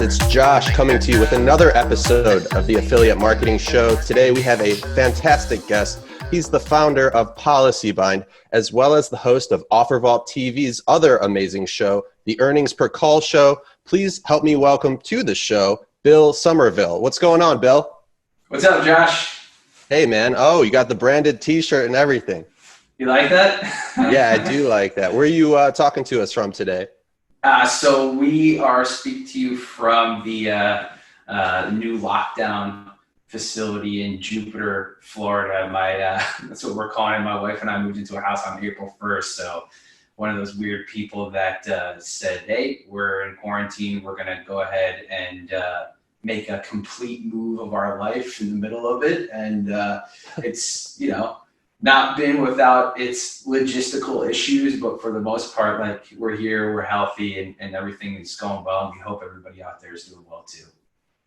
It's Josh coming to you with another episode of the Affiliate Marketing Show. Today we have a fantastic guest. He's the founder of PolicyBind, as well as the host of OfferVault TV's other amazing show, the Earnings Per Call Show. Please help me welcome to the show, Bill Somerville. What's going on, Bill? What's up, Josh? Hey, man. Oh, you got the branded t-shirt and everything. You like that? Yeah, I do like that. Where are you talking to us from today? So we are speaking to you from the new lockdown facility in Jupiter, Florida. That's what we're calling it. My wife and I moved into a house on April 1st. So one of those weird people that said, hey, we're in quarantine. We're going to go ahead and make a complete move of our life in the middle of it. And it's, not been without its logistical issues, but for the most part, like, we're here, we're healthy, and everything is going well. And we hope everybody out there is doing well too.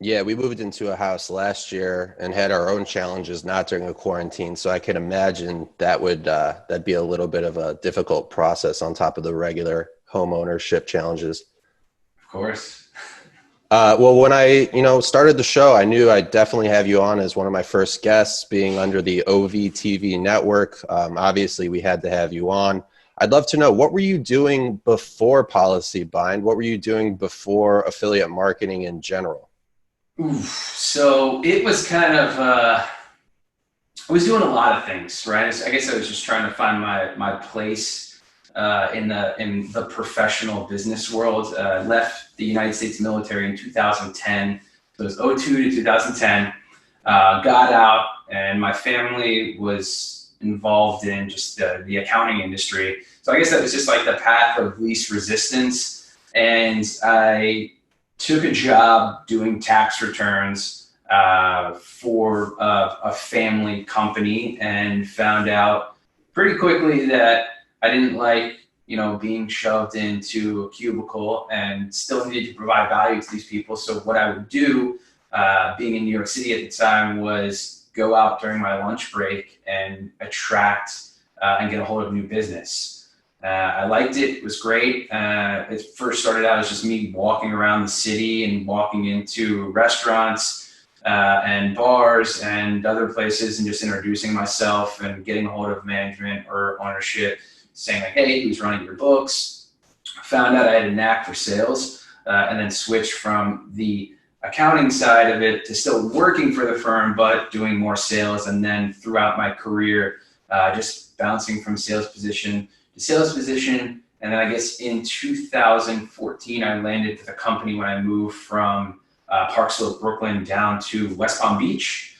Yeah, we moved into a house last year and had our own challenges, not during a quarantine. So I can imagine that'd be a little bit of a difficult process on top of the regular home ownership challenges. Of course. Well, when I, started the show, I knew I'd definitely have you on as one of my first guests, being under the OV network. Obviously, we had to have you on. I'd love to know, what were you doing before PolicyBind? What were you doing before affiliate marketing in general? So it was kind of, I was doing a lot of things, right? I guess I was just trying to find my place in the professional business world. Left the United States military in 2010. So it was 2002 to 2010. Got out, and my family was involved in just the accounting industry. So I guess that was just like the path of least resistance. And I took a job doing tax returns for a family company, and found out pretty quickly that I didn't like, being shoved into a cubicle, and still needed to provide value to these people. So what I would do, being in New York City at the time, was go out during my lunch break and attract and get a hold of new business. I liked it. It was great. It first started out as just me walking around the city and walking into restaurants and bars and other places, and just introducing myself and getting a hold of management or ownership, saying like, hey, who's running your books? Found out I had a knack for sales, and then switched from the accounting side of it to still working for the firm, but doing more sales. And then throughout my career, just bouncing from sales position to sales position. And then I guess in 2014, I landed with a company when I moved from Park Slope, Brooklyn down to West Palm Beach,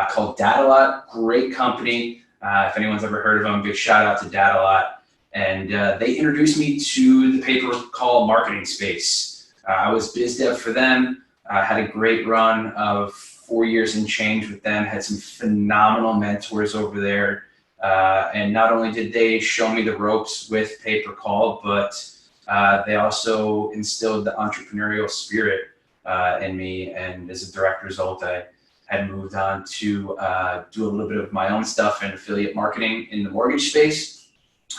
called Datalot. Great company. If anyone's ever heard of them, big shout out to Datalot. And they introduced me to the pay-per-call marketing space. I was biz dev for them. Had a great run of 4 years and change with them. Had some phenomenal mentors over there. And not only did they show me the ropes with pay-per-call, but they also instilled the entrepreneurial spirit in me. And as a direct result, I had moved on to do a little bit of my own stuff in affiliate marketing in the mortgage space.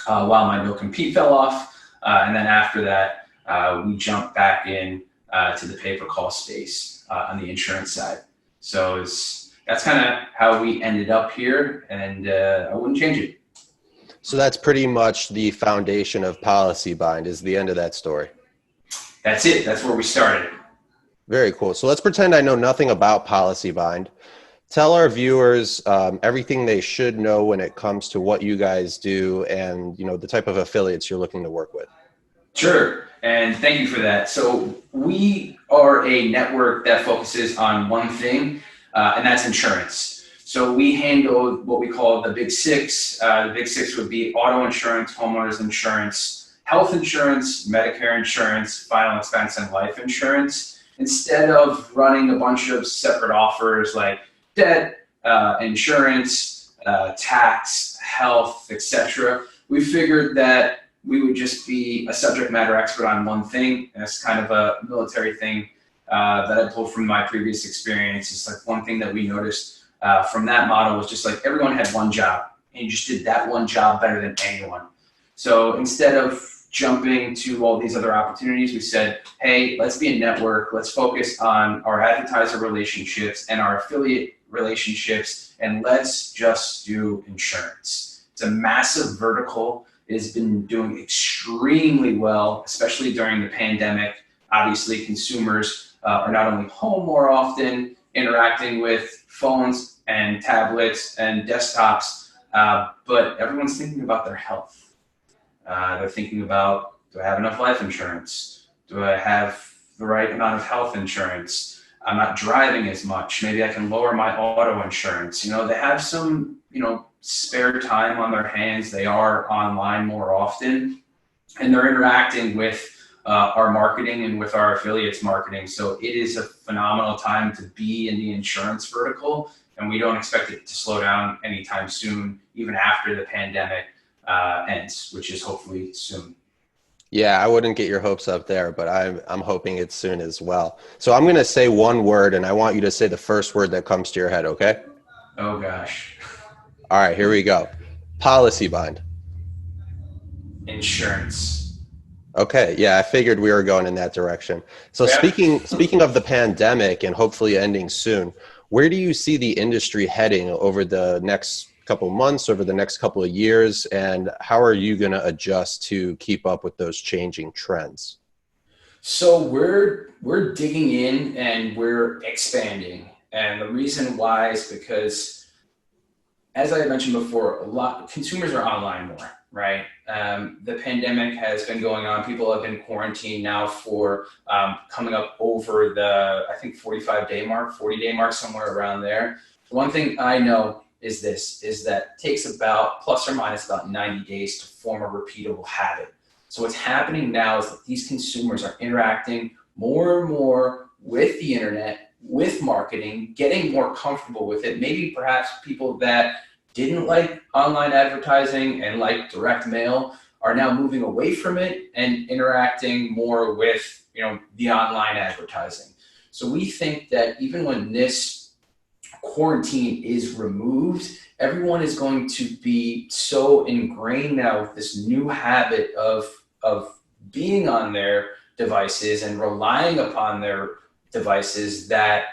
While my no compete fell off, and then after that, we jumped back in to the pay-per-call space on the insurance side. So that's kind of how we ended up here, and I wouldn't change it. So that's pretty much the foundation of PolicyBind, is the end of that story. That's it. That's where we started. Very cool. So let's pretend I know nothing about PolicyBind. Tell our viewers everything they should know when it comes to what you guys do and, the type of affiliates you're looking to work with. Sure. And thank you for that. So we are a network that focuses on one thing, and that's insurance. So we handle what we call the big six. The big six would be auto insurance, homeowners insurance, health insurance, Medicare insurance, final expense, and life insurance. Instead of running a bunch of separate offers like debt, insurance, tax, health, etc., we figured that we would just be a subject matter expert on one thing. And that's kind of a military thing that I pulled from my previous experience. It's like one thing that we noticed from that model was just like everyone had one job, and you just did that one job better than anyone. So instead of jumping to all these other opportunities, we said, hey, let's be a network. Let's focus on our advertiser relationships and our affiliate relationships, and let's just do insurance. It's a massive vertical. It has been doing extremely well, especially during the pandemic. Obviously, consumers are not only home more often, interacting with phones and tablets and desktops, but everyone's thinking about their health. They're thinking about, do I have enough life insurance? Do I have the right amount of health insurance? I'm not driving as much. Maybe I can lower my auto insurance. You know, they have some, spare time on their hands. They are online more often, and they're interacting with our marketing and with our affiliates marketing. So it is a phenomenal time to be in the insurance vertical, and we don't expect it to slow down anytime soon, even after the pandemic ends, which is hopefully soon. Yeah, I wouldn't get your hopes up there, but I'm hoping it's soon as well. So I'm going to say one word, and I want you to say the first word that comes to your head, okay? Oh, gosh. All right, here we go. PolicyBind. Insurance. Okay, yeah, I figured we were going in that direction. So Yeah. speaking of the pandemic and hopefully ending soon, where do you see the industry heading over the next couple of months, over the next couple of years, and how are you going to adjust to keep up with those changing trends? So we're digging in and we're expanding. And the reason why is because, as I mentioned before, a lot consumers are online more, right? The pandemic has been going on. People have been quarantined now for coming up over the, I think, 45-day mark, 40-day mark, somewhere around there. One thing I know is that it takes about plus or minus about 90 days to form a repeatable habit. So what's happening now is that these consumers are interacting more and more with the internet, with marketing, getting more comfortable with it. Maybe perhaps people that didn't like online advertising and like direct mail are now moving away from it and interacting more with, the online advertising. So we think that even when this quarantine is removed, everyone is going to be so ingrained now with this new habit of being on their devices and relying upon their devices that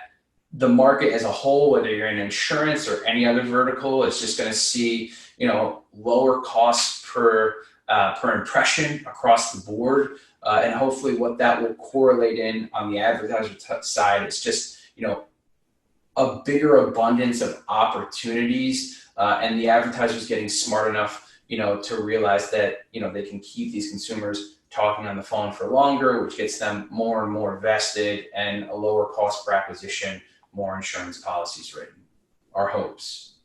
the market as a whole, whether you're in insurance or any other vertical, is just going to see, lower costs per impression across the board. And hopefully what that will correlate in on the advertiser side is just, a bigger abundance of opportunities, and the advertisers getting smart enough, to realize that, they can keep these consumers talking on the phone for longer, which gets them more and more vested and a lower cost per acquisition, more insurance policies written. Our hopes.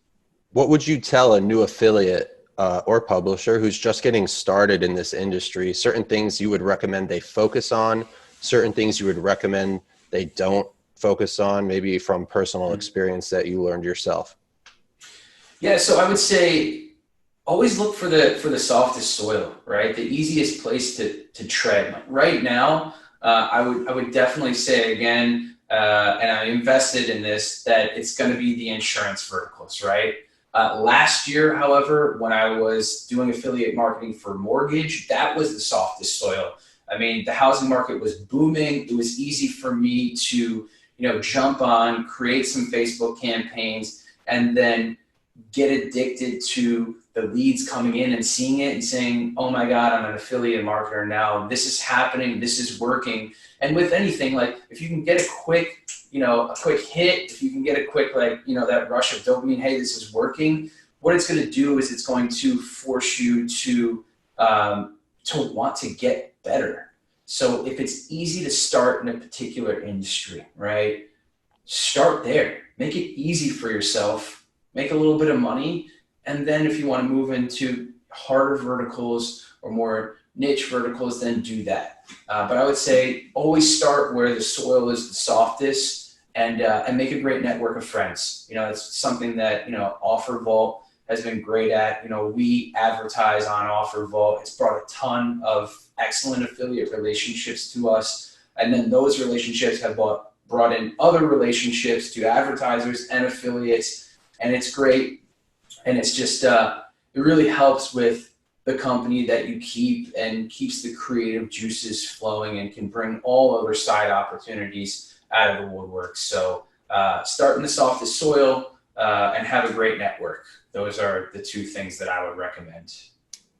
What would you tell a new affiliate or publisher who's just getting started in this industry? Certain things you would recommend they focus on, certain things you would recommend they don't focus on, maybe from personal experience that you learned yourself? Yeah, so I would say always look for the softest soil, right? The easiest place to tread. Like right now, I would definitely say again, and I invested in this, that it's going to be the insurance verticals, right? Last year, however, when I was doing affiliate marketing for mortgage, that was the softest soil. I mean, the housing market was booming. It was easy for me to, jump on, create some Facebook campaigns, and then get addicted to the leads coming in and seeing it and saying, oh my God, I'm an affiliate marketer now. This is happening. This is working. And with anything, like if you can get a quick hit, if you can get a quick, that rush of dopamine, hey, this is working. What it's going to do is it's going to force you to want to get better. So if it's easy to start in a particular industry, right? Start there. Make it easy for yourself. Make a little bit of money. And then if you want to move into harder verticals or more niche verticals, then do that. But I would say always start where the soil is the softest and make a great network of friends. It's something that, OfferVault has been great at. We advertise on OfferVault. It's brought a ton of excellent affiliate relationships to us. And then those relationships have brought in other relationships to advertisers and affiliates. And it's great. And it's just, it really helps with the company that you keep and keeps the creative juices flowing and can bring all other side opportunities out of the woodwork. So start in the softest soil and have a great network. Those are the two things that I would recommend.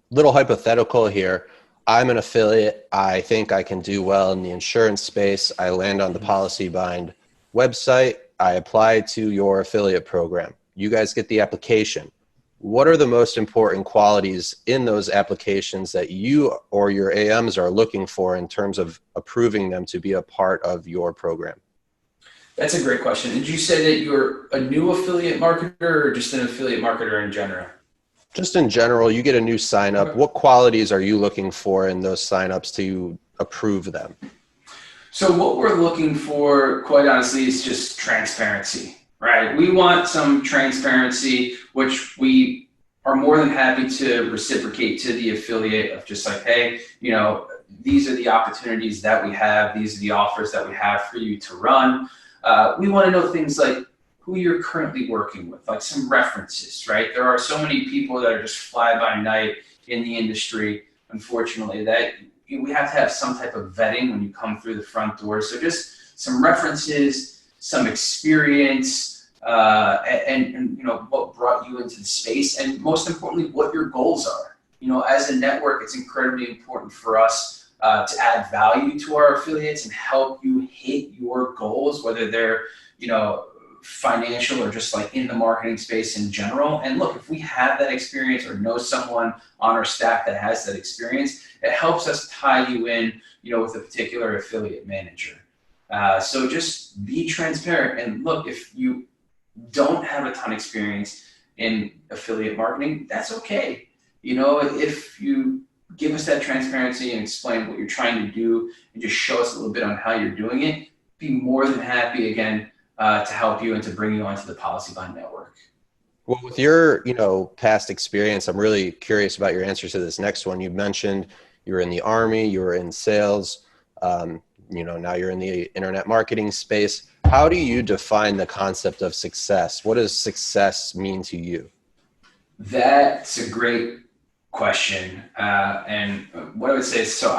Little hypothetical here. I'm an affiliate. I think I can do well in the insurance space. I land on the PolicyBind website. I apply to your affiliate program. You guys get the application. What are the most important qualities in those applications that you or your AMs are looking for in terms of approving them to be a part of your program? That's a great question. Did you say that you're a new affiliate marketer or just an affiliate marketer in general? Just in general, you get a new sign up. Okay. What qualities are you looking for in those signups to approve them? So what we're looking for, quite honestly, is just transparency, right? We want some transparency, which we are more than happy to reciprocate to the affiliate of just like, hey, these are the opportunities that we have. These are the offers that we have for you to run. We want to know things like who you're currently working with, like some references, right? There are so many people that are just fly by night in the industry, unfortunately, that we have to have some type of vetting when you come through the front door. So just some references, some experience, and what brought you into the space, and most importantly, what your goals are. As a network, it's incredibly important for us to add value to our affiliates and help you hit your goals, whether they're financial or just like in the marketing space in general. And look, if we have that experience or know someone on our staff that has that experience, it helps us tie you in, with a particular affiliate manager. So just be transparent. And look, if you don't have a ton of experience in affiliate marketing, that's okay. If you give us that transparency and explain what you're trying to do and just show us a little bit on how you're doing it, be more than happy again to help you and to bring you onto the PolicyBind network. Well, with your, past experience, I'm really curious about your answer to this next one. You mentioned you were in the Army, you were in sales, now you're in the internet marketing space. How do you define the concept of success? What does success mean to you? That's a great question. And what I would say is, so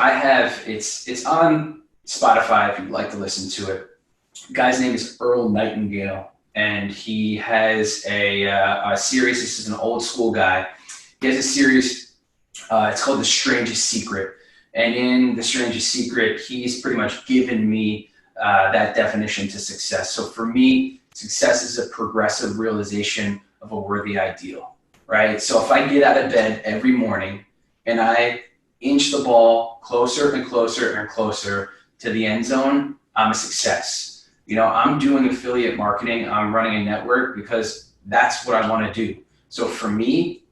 it's on Spotify if you'd like to listen to it. Guy's name is Earl Nightingale, and he has a series. This is an old school guy. He has a series. It's called The Strangest Secret. And in The Strangest Secret, he's pretty much given me that definition to success. So for me, success is a progressive realization of a worthy ideal, right? So if I get out of bed every morning and I inch the ball closer and closer and closer to the end zone, I'm a success. I'm doing affiliate marketing. I'm running a network because that's what I want to do. So for me,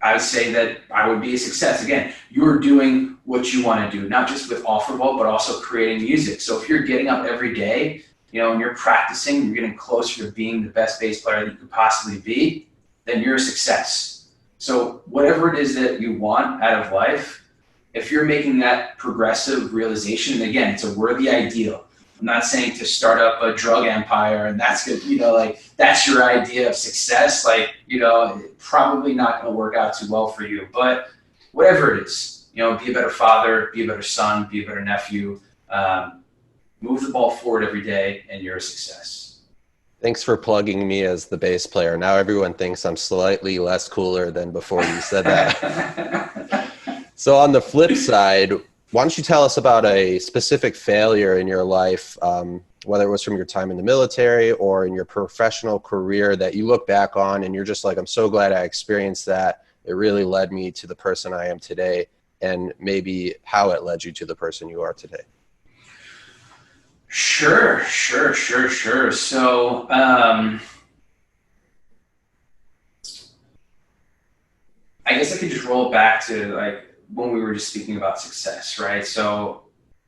I would say that I would be a success. Again, you're doing what you want to do, not just with OfferVault, but also creating music. So if you're getting up every day, and you're practicing, you're getting closer to being the best bass player that you could possibly be, then you're a success. So whatever it is that you want out of life, if you're making that progressive realization, and again, it's a worthy ideal. I'm not saying to start up a drug empire and that's good, that's your idea of success. Probably not going to work out too well for you, but whatever it is, be a better father, be a better son, be a better nephew, move the ball forward every day and you're a success. Thanks for plugging me as the bass player. Now everyone thinks I'm slightly less cooler than before you said that. So on the flip side, why don't you tell us about a specific failure in your life, whether it was from your time in the military or in your professional career that you look back on and you're just like, I'm so glad I experienced that. It really led me to the person I am today, and maybe how it led you to the person you are today. Sure. So, I guess I could just roll back to when we were just speaking about success, right? So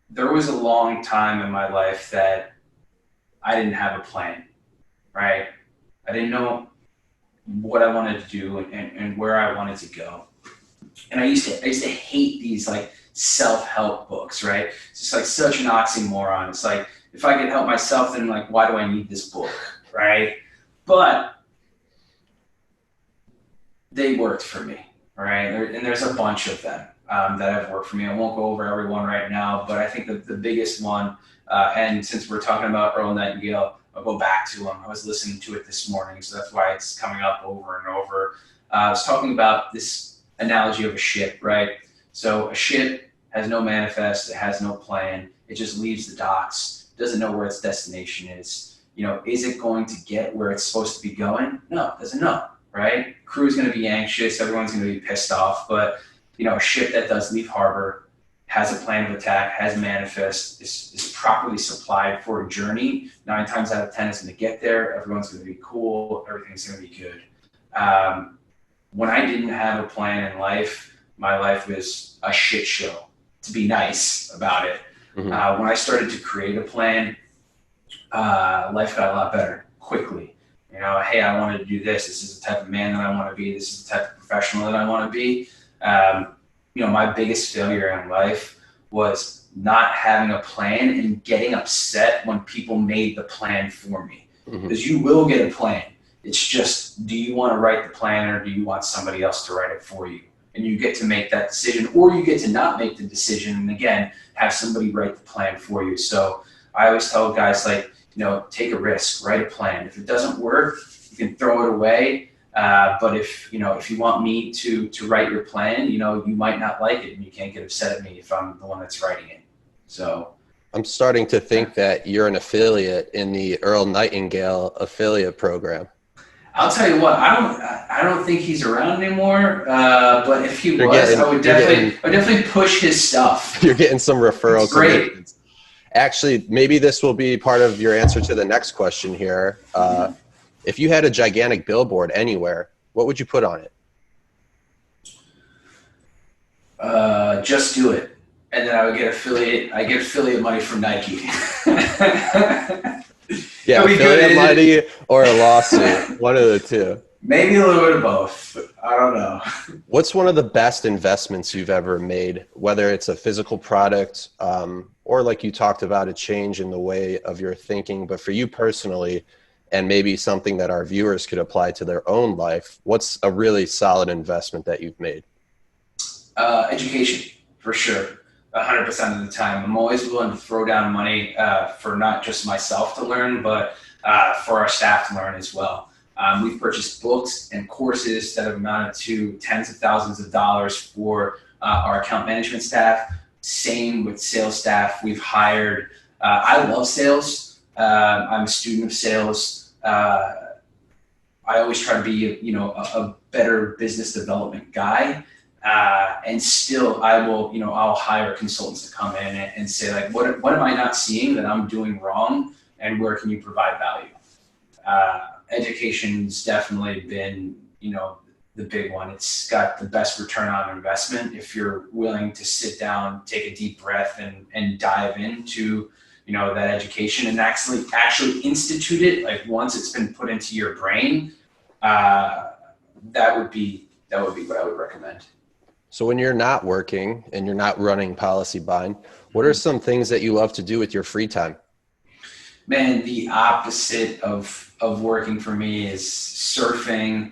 there was a long time in my life that I didn't have a plan, right? I didn't know what I wanted to do and where I wanted to go. And I used to hate these self-help books, right? It's just such an oxymoron. It's like, if I could help myself, then why do I need this book, right? But they worked for me. right? And there's a bunch of them that have worked for me. I won't go over everyone right now, but I think the biggest one, and since we're talking about Earl Nightingale, I'll go back to him. I was listening to it this morning, so that's why it's coming up over and over. I was talking about this analogy of a ship, right? So a ship has no manifest, it has no plan, it just leaves the docks, doesn't know where its destination is. Is it going to get where it's supposed to be going? No, it doesn't know, right? Crew's going to be anxious, everyone's going to be pissed off, but a ship that does leave harbor has a plan of attack, has manifest, is properly supplied for a journey. 9 times out of 10, it's going to get there. Everyone's going to be cool. Everything's going to be good. When I didn't have a plan in life, my life was a shit show, to be nice about it. When I started to create a plan, life got a lot better quickly. Hey, I wanted to do this. This is the type of man that I want to be. This is the type of professional that I want to be. My biggest failure in life was not having a plan and getting upset when people made the plan for me. Because you will get a plan. It's just, do you want to write the plan or do you want somebody else to write it for you? And you get to make that decision, or you get to not make the decision and again, have somebody write the plan for you. So I always tell guys take a risk, write a plan. If it doesn't work, you can throw it away. But if you want me to write your plan, you might not like it and you can't get upset at me if I'm the one that's writing it. So I'm starting to think that you're an affiliate in the Earl Nightingale affiliate program. I'll tell you what, I don't think he's around anymore. But if he was, I would definitely push his stuff. You're getting some referral commitments. Actually, maybe this will be part of your answer to the next question here. If you had a gigantic billboard anywhere, what would you put on it? Just do it. And then I would get affiliate money from Nike. Yeah, affiliate money or a lawsuit, one of the two. Maybe a little bit of both. I don't know. What's one of the best investments you've ever made, whether it's a physical product or like you talked about, a change in the way of your thinking, but for you personally, and maybe something that our viewers could apply to their own life, what's a really solid investment that you've made? Education, for sure. 100% of the time. I'm always willing to throw down money for not just myself to learn, but for our staff to learn as well. We've purchased books and courses that have amounted to tens of thousands of dollars for our account management staff. Same with sales staff. We've hired, I love sales. I'm a student of sales. I always try to be, a better business development guy. And still I will, I'll hire consultants to come in and say like, what am I not seeing that I'm doing wrong and where can you provide value? Education's definitely been, the big one. It's got the best return on investment if you're willing to sit down, take a deep breath and dive into, that education and actually institute it. Like once it's been put into your brain, that would be what I would recommend. So when you're not working and you're not running PolicyBind, what are some things that you love to do with your free time? Man, the opposite of working for me is surfing,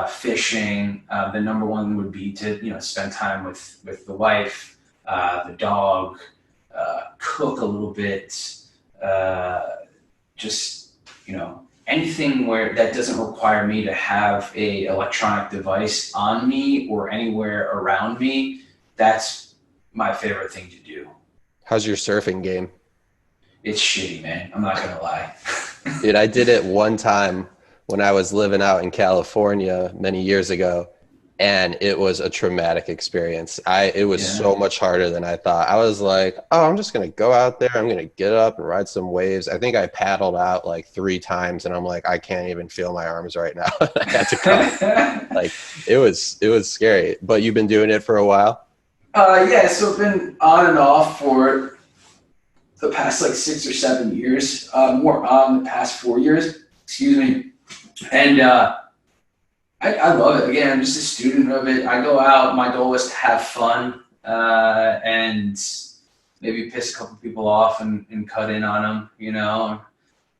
fishing. The number one would be to, spend time with the wife, the dog, cook a little bit, anything where that doesn't require me to have a electronic device on me or anywhere around me. That's my favorite thing to do. How's your surfing game? It's shitty, man. I'm not going to lie. Dude, I did it one time when I was living out in California many years ago, and it was a traumatic experience. It was so much harder than I thought. I was like, oh, I'm just going to go out there. I'm going to get up and ride some waves. I think I paddled out like 3 times, and I'm like, I can't even feel my arms right now. I had to come. Like, it was scary. But you've been doing it for a while? Yeah, so I've been on and off for the past like 6 or 7 years, more on the past 4 years, excuse me. And I love it. Again, I'm just a student of it. I go out, my goal is to have fun and maybe piss a couple people off and cut in on them,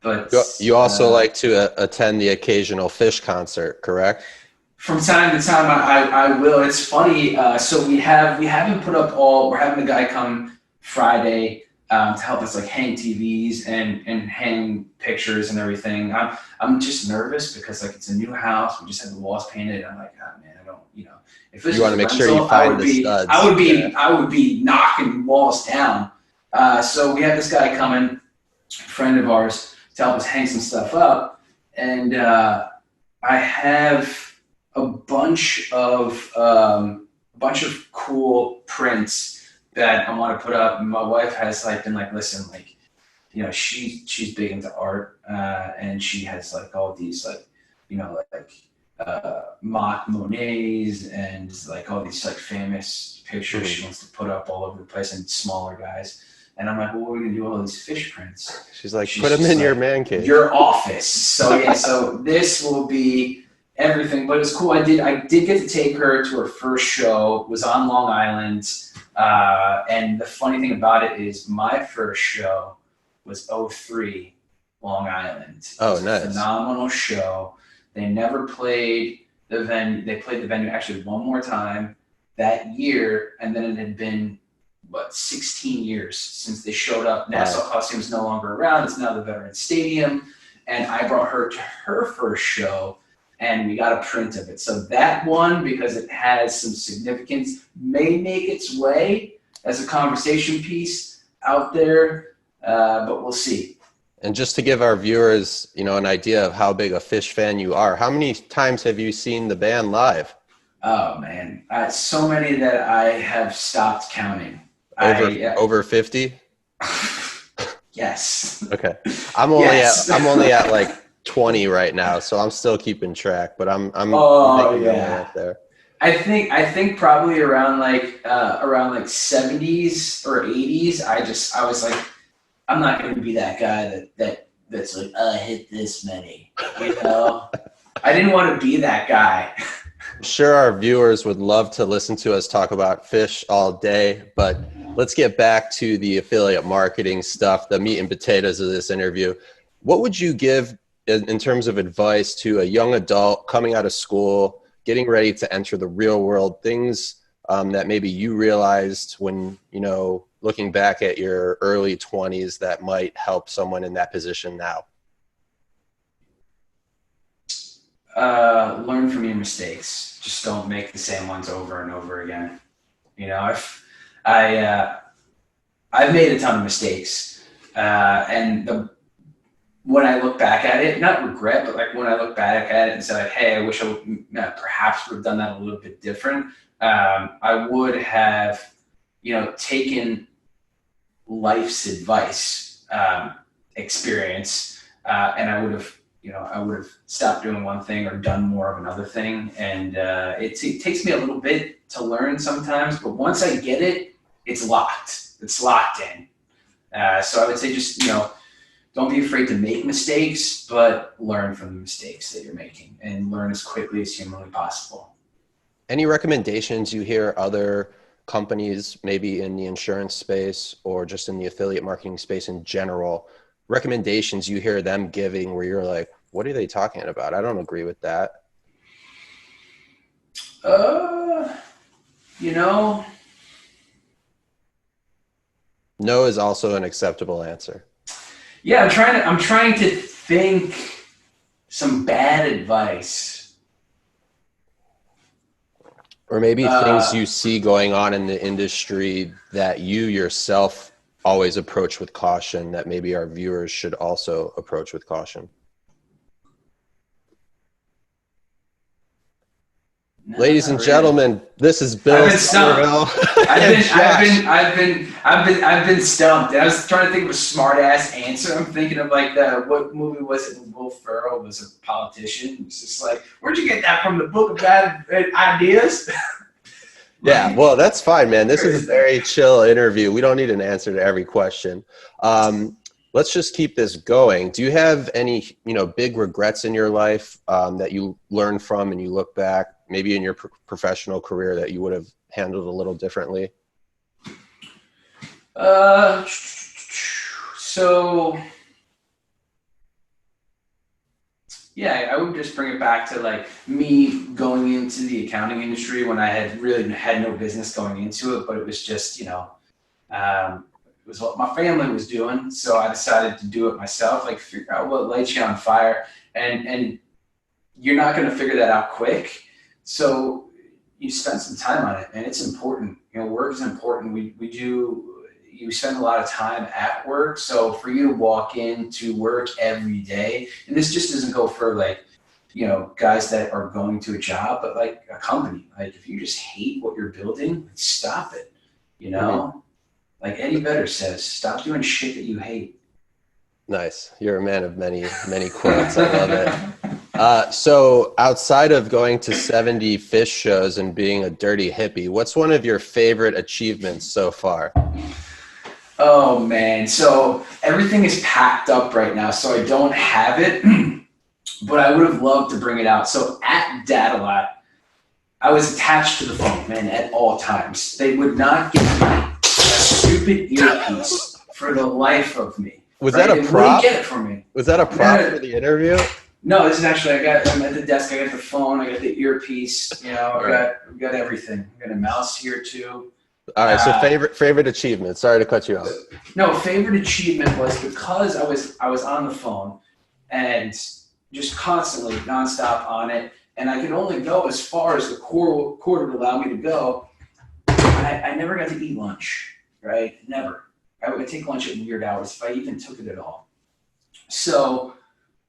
But you also like to attend the occasional fish concert, correct? From time to time, I will. It's funny. So we haven't put up all. We're having a guy come Friday to help us like hang TVs and hang pictures and everything. I'm just nervous because like it's a new house. We just had the walls painted. I'm like, oh man, I don't. If this You want was to a make sure rental, you find the studs. I would be knocking walls down. So we have this guy coming, friend of ours, to help us hang some stuff up, and I have a bunch of cool prints that I want to put up. And my wife has like been like, listen, like, she's big into art, and she has like all these like, mock Monets and like all these like famous pictures she wants to put up all over the place, and smaller guys. And I'm like, well, what are we gonna do with all these fish prints? She's like, put them in your man cave. Your office. So yeah, so this will be everything, but it's cool. I did get to take her to her first show. It was on Long Island, and the funny thing about it is my first show was '03 Long Island. Oh, nice! A phenomenal show. They never played the venue. They played the venue actually one more time that year, and then it had been 16 years since they showed up. Nassau Coliseum is no longer around. It's now the Veterans Stadium, and I brought her to her first show. And we got a print of it. So that one, because it has some significance, may make its way as a conversation piece out there, but we'll see. And just to give our viewers, an idea of how big a Fish fan you are, how many times have you seen the band live? Oh man, so many that I have stopped counting. Over 50? Yes. Okay. I'm only at like 20 right now, so I'm still keeping track, but I'm yeah. there. I think probably around like 70s or 80s. I was like, I'm not going to be that guy that's like, I hit this many, I didn't want to be that guy. I'm sure our viewers would love to listen to us talk about fish all day, but let's get back to the affiliate marketing stuff, the meat and potatoes of this interview. What would you give in terms of advice to a young adult coming out of school, getting ready to enter the real world, things that maybe you realized when, looking back at your early 20s that might help someone in that position now? Learn from your mistakes. Just don't make the same ones over and over again. I've made a ton of mistakes, and when I look back at it, not regret, but like when I look back at it and say like, hey, I wish I perhaps would have done that a little bit different. I would have, taken life's advice, experience, and I would have stopped doing one thing or done more of another thing. And it takes me a little bit to learn sometimes, but once I get it, it's locked. It's locked in. So I would say just, don't be afraid to make mistakes, but learn from the mistakes that you're making and learn as quickly as humanly possible. Any recommendations you hear other companies, maybe in the insurance space or just in the affiliate marketing space in general, recommendations you hear them giving where you're like, what are they talking about? I don't agree with that. No is also an acceptable answer. Yeah, I'm trying to think some bad advice. Or maybe things you see going on in the industry that you yourself always approach with caution that maybe our viewers should also approach with caution. No, ladies and gentlemen, this is Bill Somerville. I've been stumped. I was trying to think of a smart ass answer. I'm thinking of like what movie was it when Will Ferrell was a politician? It's just like, where'd you get that from? The book of bad ideas? Yeah, well, that's fine, man. This is a very chill interview. We don't need an answer to every question. Let's just keep this going. Do you have any, big regrets in your life that you learned from and you look back, maybe in your professional career, that you would have handled a little differently? So yeah, I would just bring it back to like me going into the accounting industry when I had really had no business going into it, but it was just, it was what my family was doing. So I decided to do it myself, like figure out what lights you on fire, and you're not going to figure that out quick. So you spend some time on it, and it's important. Work is important. You spend a lot of time at work. So for you to walk into work every day, and this just doesn't go for like, guys that are going to a job, but like a company, like if you just hate what you're building, stop it, Mm-hmm. Like Eddie Vedder says, stop doing shit that you hate. Nice. You're a man of many, many quotes. I love it. So outside of going to 70 fish shows and being a dirty hippie, what's one of your favorite achievements so far? Oh man, so everything is packed up right now, so I don't have it, but I would have loved to bring it out. So at Datalot, I was attached to the phone, man, at all times. They would not give me a stupid earpiece for the life of me. Was right? that a They prop? wouldn't get it from me. Was that a prop for the interview? No, this is actually, I'm at the desk, I got the phone, I got the earpiece, I've got everything. I got a mouse here too. All right, so favorite achievement. Sorry to cut you off. No, favorite achievement was because I was on the phone and just constantly nonstop on it, and I could only go as far as the core would allow me to go. I never got to eat lunch, right? Never. I would take lunch at weird hours if I even took it at all. So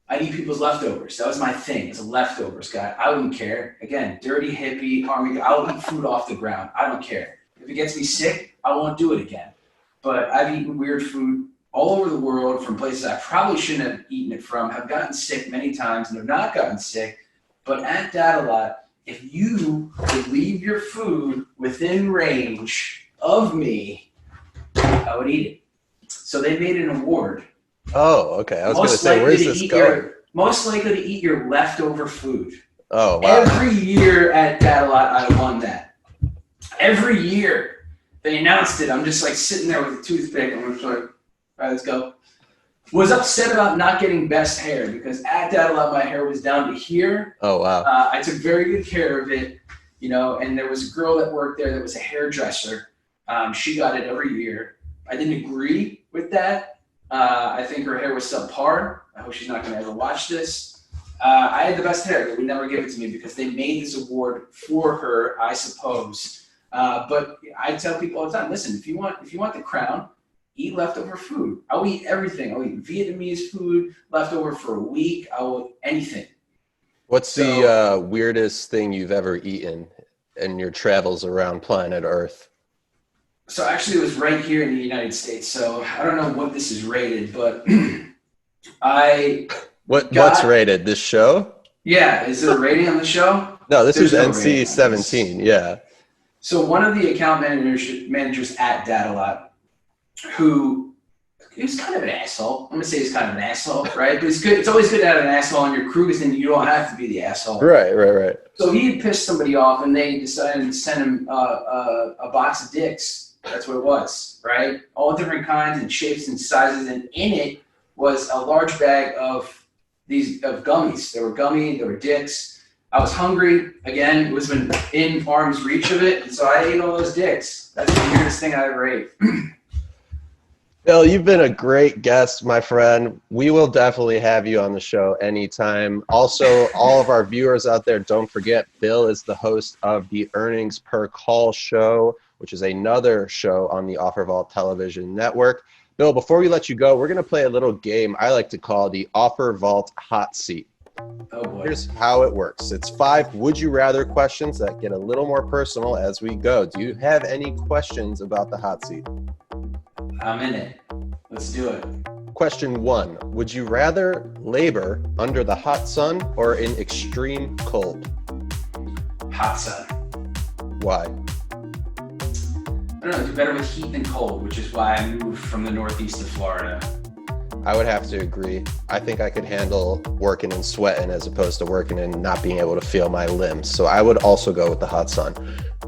I'd eat people's leftovers. That was my thing, as a leftovers guy. I wouldn't care. Again, dirty hippie, army guy. I'll eat food off the ground. I don't care. If it gets me sick, I won't do it again. But I've eaten weird food all over the world from places I probably shouldn't have eaten it from, have gotten sick many times and have not gotten sick. But at Datalot, if you would leave your food within range of me, I would eat it. So they made an award. Oh, okay. I was going to say, where's this going? Most likely to eat your leftover food. Oh, wow. Every year at Datalot, I won that. Every year they announced it. I'm just like sitting there with a toothpick. I'm just like, all right, let's go. Was upset about not getting best hair because at Datalot, my hair was down to here. Oh, wow. I took very good care of it, and there was a girl that worked there that was a hairdresser. She got it every year. I didn't agree with that. I think her hair was subpar. I hope she's not going to ever watch this. I had the best hair. They would never give it to me because they made this award for her, I suppose. But I tell people all the time, listen, if you want the crown, eat leftover food. I'll eat everything. I'll eat Vietnamese food, leftover for a week. I will eat anything. What's the weirdest thing you've ever eaten in your travels around planet Earth? So actually it was right here in the United States. So I don't know what this is rated, but What's rated? This show? Yeah, is there a rating on the show? No, this is no NC-17, yeah. So one of the account managers at Datalot, who is kind of an asshole. I'm gonna say he's kind of an asshole, right? But it's good. It's always good to have an asshole on your crew because then you don't have to be the asshole. Right. So he had pissed somebody off, and they decided to send him a box of dicks. That's what it was, right? All different kinds and shapes and sizes, and in it was a large bag of gummies. They were gummy. They were dicks. I was hungry. Again, it was in arm's reach of it, and so I ate all those dicks. That's the weirdest thing I ever ate. Bill, you've been a great guest, my friend. We will definitely have you on the show anytime. Also, all of our viewers out there, don't forget, Bill is the host of the Earnings Per Call show, which is another show on the OfferVault television network. Bill, before we let you go, we're going to play a little game I like to call the OfferVault Hot Seat. Oh boy. Here's how it works. It's 5 would you rather questions that get a little more personal as we go. Do you have any questions about the hot seat? I'm in it. Let's do it. Question 1. Would you rather labor under the hot sun or in extreme cold? Hot sun. Why? I don't know, I do better with heat than cold, which is why I moved from the Northeast to Florida. I would have to agree. I think I could handle working and sweating as opposed to working and not being able to feel my limbs. So I would also go with the hot sun.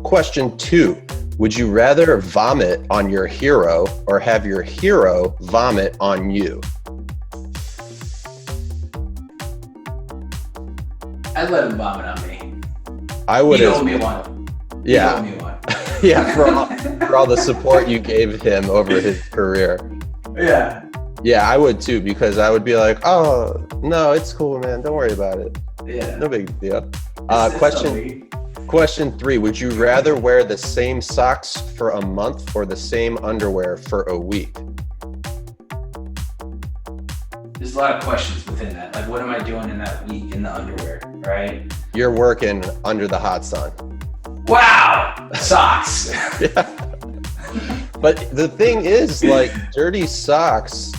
Question 2. Would you rather vomit on your hero or have your hero vomit on you? I'd let him vomit on me. I would. You owe me one. Yeah. You owe me one. Yeah, for all the support you gave him over his career. Yeah. Yeah, I would too, because I would be like, oh, no, it's cool, man. Don't worry about it. Yeah. No big deal. Question 3. Would you rather wear the same socks for a month or the same underwear for a week? There's a lot of questions within that. Like, what am I doing in that week in the underwear, right? You're working under the hot sun. Wow! Socks. Yeah. But the thing is, like, dirty socks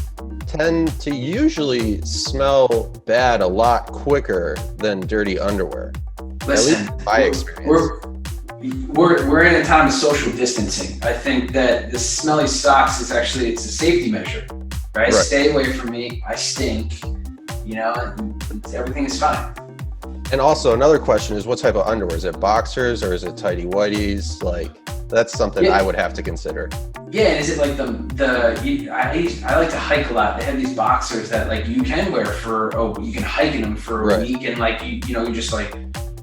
tend to usually smell bad a lot quicker than dirty underwear. Listen, at least my experience. We're in a time of social distancing. I think that the smelly socks is actually, it's a safety measure, right? Stay away from me. I stink, and everything is fine. And also another question is, what type of underwear? Is it boxers or is it tighty whities? Like, that's something I would have to consider. Yeah, and is it like I like to hike a lot. They have these boxers that like you can wear you can hike in them for a week, and like you just like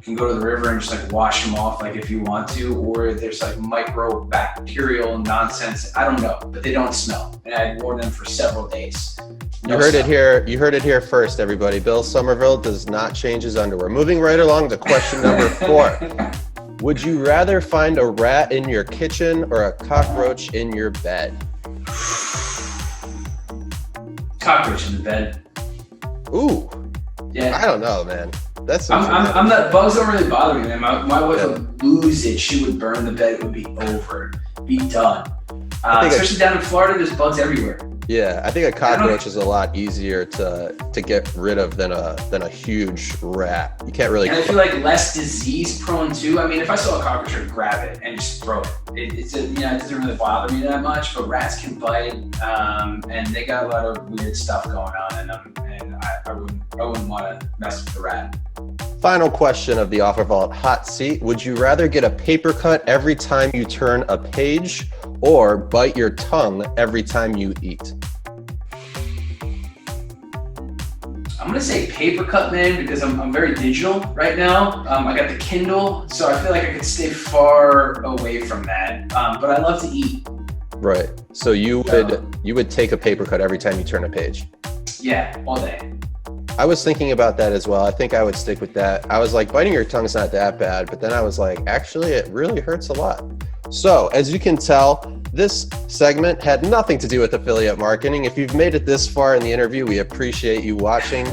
can go to the river and just like wash them off like if you want to, or there's like microbacterial nonsense. I don't know, but they don't smell, and I've worn them for several days. You heard it here. You heard it here first, everybody. Bill Somerville does not change his underwear. Moving right along to question number 4. Would you rather find a rat in your kitchen or a cockroach in your bed? Cockroach in the bed. Ooh. Yeah. I don't know, man. I'm not. Bugs don't really bother me, man. My wife would lose it. She would burn the bed. It would be over. Be done. Especially down in Florida, there's bugs everywhere. Yeah, I think a cockroach is a lot easier to get rid of than a huge rat. You can't really. And I feel like less disease prone too. I mean, if I saw a cockroach, I'd grab it and just throw it. It doesn't really bother me that much. But rats can bite, and they got a lot of weird stuff going on in them. And I wouldn't want to mess with the rat. Final question of the OfferVault hot seat. Would you rather get a paper cut every time you turn a page or bite your tongue every time you eat? I'm gonna say paper cut, man, because I'm very digital right now. I got the Kindle, so I feel like I could stay far away from that. But I love to eat. Right. So you would take a paper cut every time you turn a page? Yeah, all day. I was thinking about that as well. I think I would stick with that. I was like, biting your tongue's not that bad, but then I was like, actually, it really hurts a lot. So as you can tell, this segment had nothing to do with affiliate marketing. If you've made it this far in the interview, we appreciate you watching.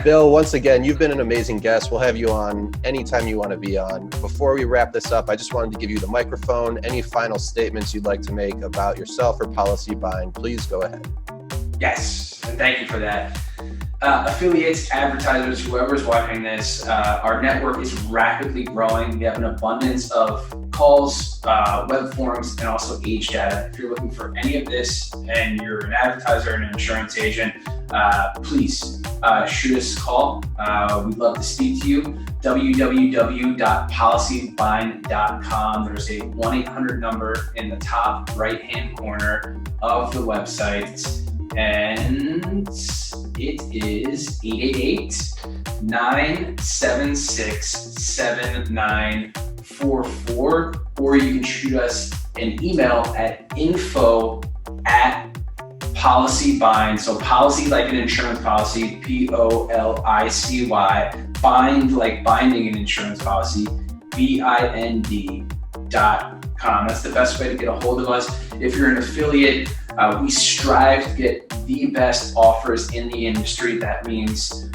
Bill, once again, you've been an amazing guest. We'll have you on anytime you want to be on. Before we wrap this up, I just wanted to give you the microphone. Any final statements you'd like to make about yourself or PolicyBind, please go ahead. Yes, and thank you for that. Affiliates, advertisers, whoever's watching this, our network is rapidly growing. We have an abundance of calls, web forms, and also age data. If you're looking for any of this and you're an advertiser and an insurance agent, please shoot us a call. We'd love to speak to you. www.policybind.com. There's a 1-800 number in the top right-hand corner of the website. And it is 888-976-7944, or you can shoot us an email at info@PolicyBind. So policy like an insurance policy, POLICY, bind like binding an insurance policy, BIND.com. That's the best way to get a hold of us. If you're an affiliate, we strive to get the best offers in the industry. That means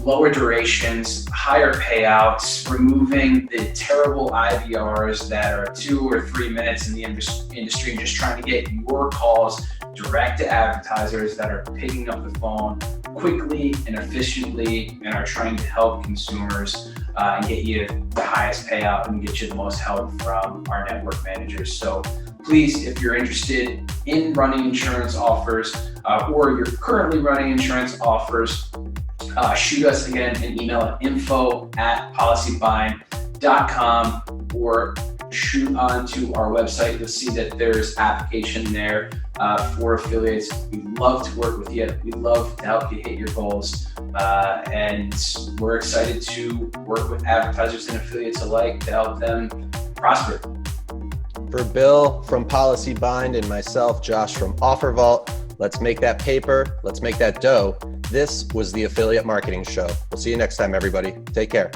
lower durations, higher payouts, removing the terrible IVRs that are 2 or 3 minutes in the industry, and just trying to get your calls direct to advertisers that are picking up the phone quickly and efficiently and are trying to help consumers and get you the highest payout and get you the most help from our network managers. So please, if you're interested in running insurance offers or you're currently running insurance offers, shoot us again an email at info@policybind.com or shoot onto our website. You'll see that there's application there for affiliates. We love to work with you. We love to help you hit your goals. And we're excited to work with advertisers and affiliates alike to help them prosper. For Bill from PolicyBind and myself, Josh from OfferVault, let's make that paper. Let's make that dough. This was the Affiliate Marketing Show. We'll see you next time, everybody. Take care.